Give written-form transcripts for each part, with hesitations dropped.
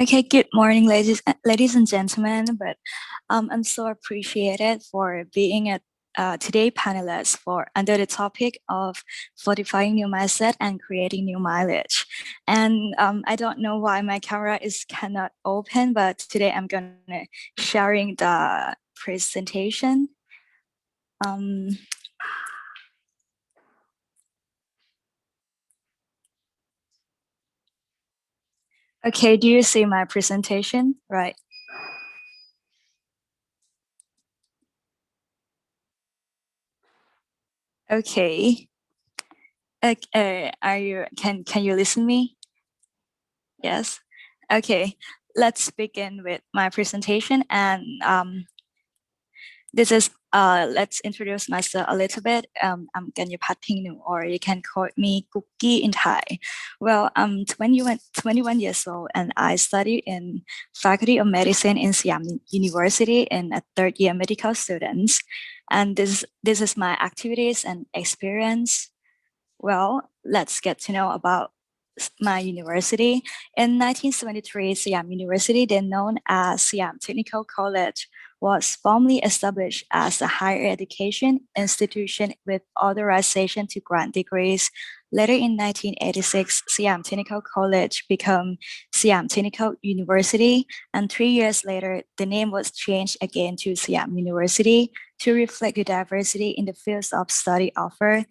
Okay, good morning, ladies and gentlemen. But I'm so appreciated for being a today panelist for under the topic of fortifying new mindset and creating new mileage. And I don't know why my camera is cannot open, but today I'm gonna sharing the presentation. Um, okay, do you see my presentation? Right. Okay. Are you can you listen me? Yes. Okay. Let's begin with my presentation, and this is let's introduce myself a little bit. I'm Kanyapat Pengnoo, or you can call me Cookie in Thai. Well, I'm 21 years old, and I study in Faculty of Medicine in Siam University in a third year medical students. And this is my activities and experience. Well, let's get to know about my university. In 1973, Siam University, then known as Siam Technical College, was formally established as a higher education institution with authorization to grant degrees. Later in 1986, Siam Technical College became Siam Technical University, and 3 years later, the name was changed again to Siam University to reflect the diversity in the fields of study offered.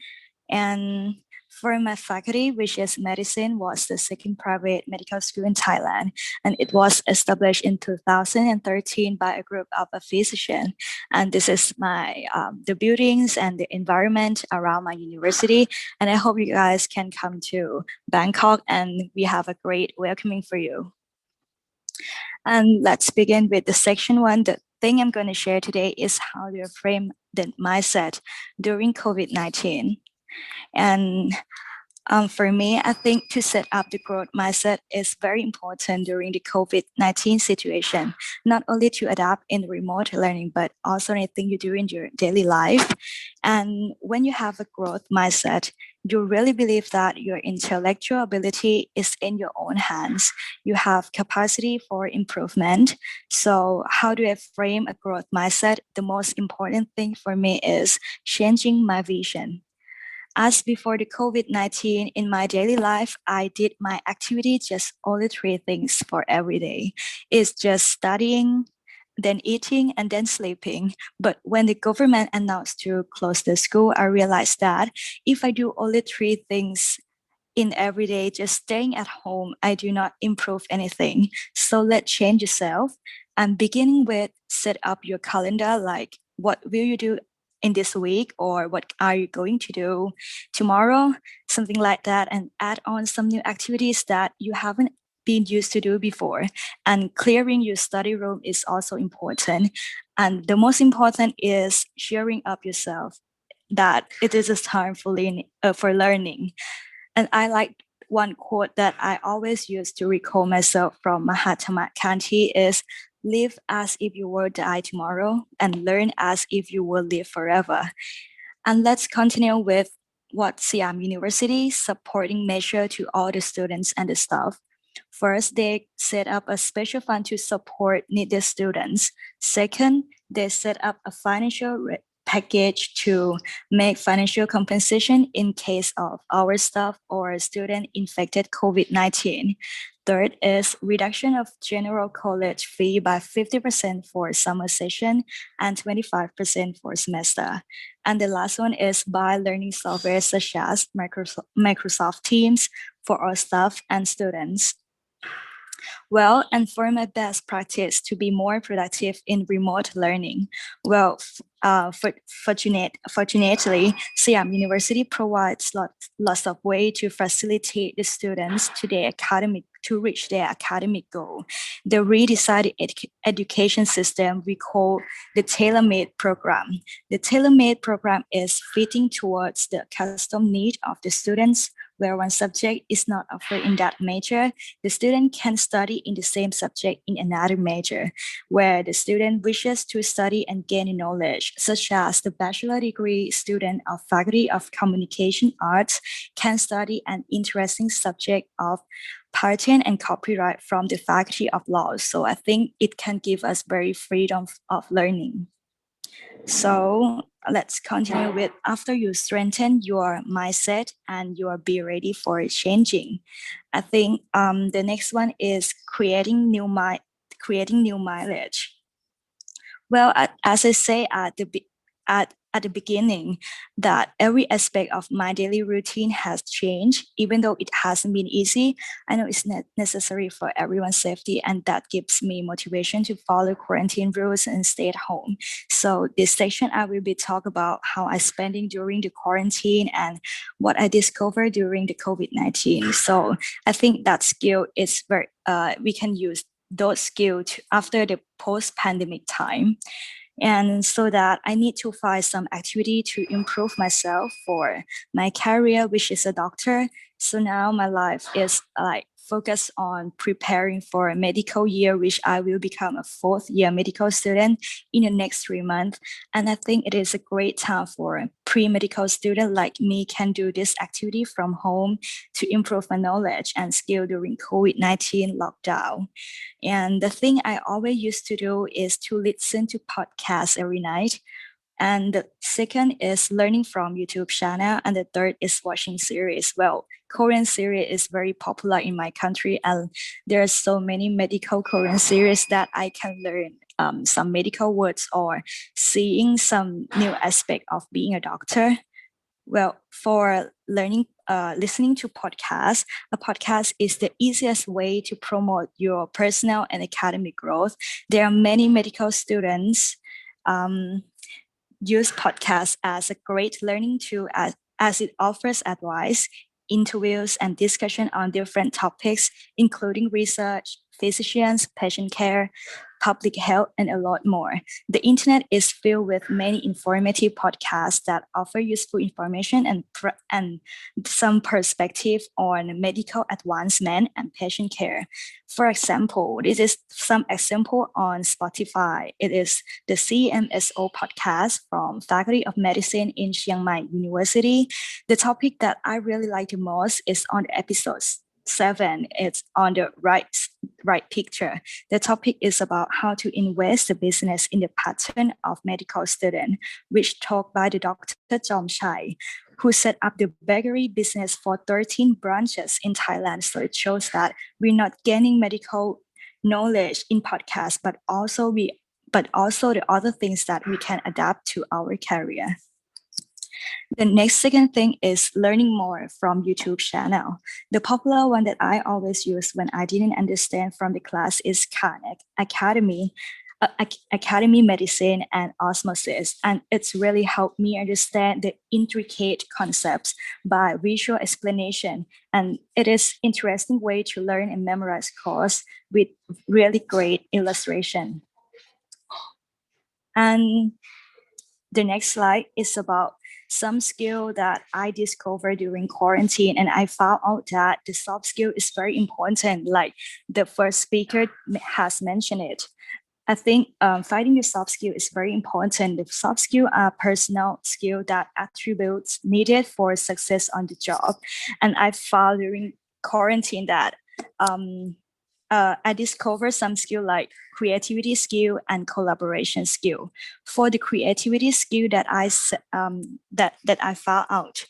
And for my faculty, which is medicine, was the second private medical school in Thailand, and it was established in 2013 by a group of a physician. And this is my the buildings and the environment around my university. And I hope you guys can come to Bangkok, and we have a great welcoming for you. And let's begin with the section one. The thing I'm going to share today is how to frame the mindset during COVID-19. And for me, I think to set up the growth mindset is very important during the COVID-19 situation, not only to adapt in remote learning, but also anything you do in your daily life. And when you have a growth mindset, you really believe that your intellectual ability is in your own hands. You have capacity for improvement. So how do I frame a growth mindset? The most important thing for me is changing my vision. As before the COVID-19 in my daily life, I did my activity just only three things for every day. It's just studying, then eating, and then sleeping. But when the government announced to close the school, I realized that if I do only three things in every day, just staying at home, I do not improve anything. So let's change yourself. And beginning with set up your calendar, like what will you do in this week, or what are you going to do tomorrow, something like that, and add on some new activities that you haven't been used to do before. And clearing your study room is also important. And the most important is cheering up yourself that it is a time for learning. And I like one quote that I always use to recall myself from Mahatma Gandhi is live as if you will die tomorrow and learn as if you will live forever. And let's continue with what Siam University supporting measure to all the students and the staff. First, they set up a special fund to support needy students. Second, they set up a financial package to make financial compensation in case of our staff or student infected COVID-19. Third is reduction of general college fee by 50% for summer session and 25% for semester. And the last one is buy learning software such as Microsoft Teams for our staff and students. Well, and for my best practice to be more productive in remote learning. Well, fortunately, Siam University provides lots of ways to facilitate the students to reach their academic goal. The redesigned education system we call the Taylormade Program. The Tailor-Made Program is fitting towards the custom need of the students where one subject is not offered in that major, the student can study in the same subject in another major, where the student wishes to study and gain knowledge, such as the bachelor degree student of Faculty of Communication Arts can study an interesting subject of patent and copyright from the Faculty of Law. So I think it can give us very freedom of learning. So let's continue with after you strengthen your mindset and you are be ready for changing. I think the next one is creating new mileage. Well, as I say at the beginning, that every aspect of my daily routine has changed, even though it hasn't been easy. I know it's necessary for everyone's safety, and that gives me motivation to follow quarantine rules and stay at home. So this section, I will be talk about how I spending during the quarantine and what I discovered during the COVID-19. So I think that skill is very, we can use those skills after the post-pandemic time. And so that I need to find some activity to improve myself for my career, which is a doctor. So now my life is like focused on preparing for a medical year, which I will become a fourth year medical student in the next 3 months. And I think it is a great time for a pre-medical student like me can do this activity from home to improve my knowledge and skill during COVID-19 lockdown. And the thing I always used to do is to listen to podcasts every night. And the second is learning from YouTube channel. And the third is watching series. Well, Korean series is very popular in my country. And there are so many medical Korean series that I can learn some medical words or seeing some new aspect of being a doctor. Well, for learning, listening to podcasts, a podcast is the easiest way to promote your personal and academic growth. There are many medical students use podcasts as a great learning tool as it offers advice, interviews, and discussion on different topics, including research, physicians, patient care, public health, and a lot more. The internet is filled with many informative podcasts that offer useful information and some perspective on medical advancement and patient care. For example, this is some example on Spotify. It is the CMSO podcast from Faculty of Medicine in Chiang Mai University. The topic that I really like the most is on episode 7. It's on the right picture. The topic is about how to invest the business in the pattern of medical student, which talked by the Dr. Jom Chai, who set up the bakery business for 13 branches in Thailand. So it shows that we're not gaining medical knowledge in podcasts, but also the other things that we can adapt to our career. The next second thing is learning more from YouTube channel. The popular one that I always use when I didn't understand from the class is Khan Academy, Academy Medicine and Osmosis. And it's really helped me understand the intricate concepts by visual explanation. And it is interesting way to learn and memorize course with really great illustration. And the next slide is about some skill that I discovered during quarantine, and I found out that the soft skill is very important, like the first speaker has mentioned it. I think finding the soft skill is very important. The soft skill are personal skill that attributes needed for success on the job. And I found during quarantine that I discovered some skill like creativity skill and collaboration skill. For the creativity skill that I found out,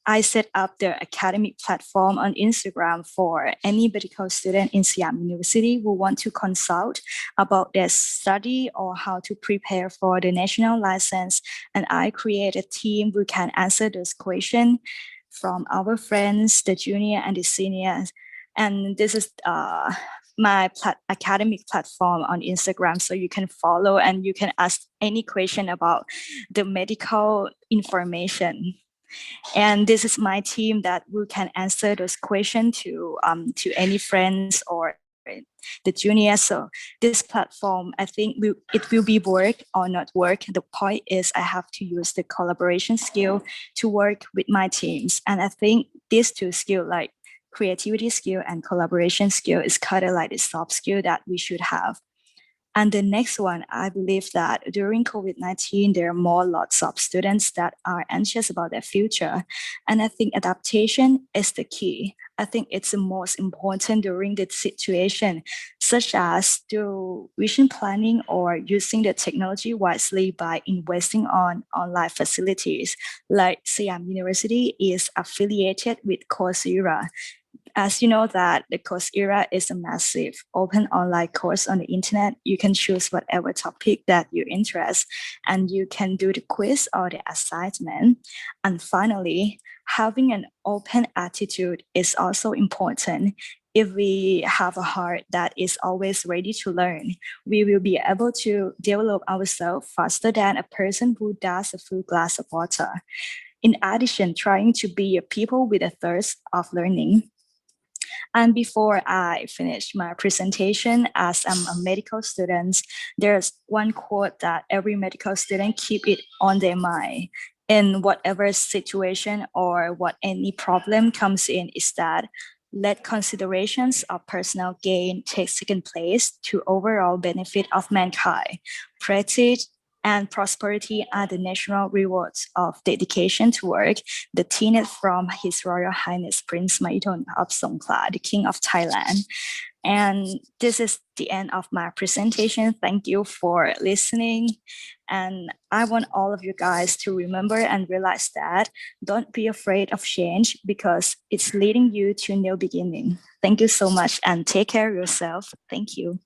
I set up the academic platform on Instagram for any medical student in Siam University who want to consult about their study or how to prepare for the national license. And I create a team who can answer those questions from our friends, the junior and the seniors. And this is my academic platform on Instagram. So you can follow and you can ask any question about the medical information. And this is my team that we can answer those questions to any friends or the juniors. So this platform, I think it will be work or not work. The point is I have to use the collaboration skill to work with my teams. And I think these two skills, like creativity skill and collaboration skill, is kind of like the soft skill that we should have. And the next one, I believe that during COVID-19, there are lots of students that are anxious about their future. And I think adaptation is the key. I think it's the most important during this situation, such as through vision planning or using the technology wisely by investing on online facilities. Like Siam University is affiliated with Coursera. As you know that the Coursera is a massive open online course on the internet. You can choose whatever topic that you interest, and you can do the quiz or the assignment. And finally, having an open attitude is also important. If we have a heart that is always ready to learn, we will be able to develop ourselves faster than a person who does a full glass of water. In addition, trying to be a people with a thirst of learning. And before I finish my presentation, as I'm a medical student, there's one quote that every medical student keep it on their mind in whatever situation or what any problem comes in, is that let considerations of personal gain take second place to overall benefit of mankind. Prestige and prosperity are the national rewards of dedication to work, the tenet from His Royal Highness Prince Maiton of Songkla, the King of Thailand. And this is the end of my presentation. Thank you for listening. And I want all of you guys to remember and realize that don't be afraid of change, because it's leading you to a new beginning. Thank you so much and take care of yourself. Thank you.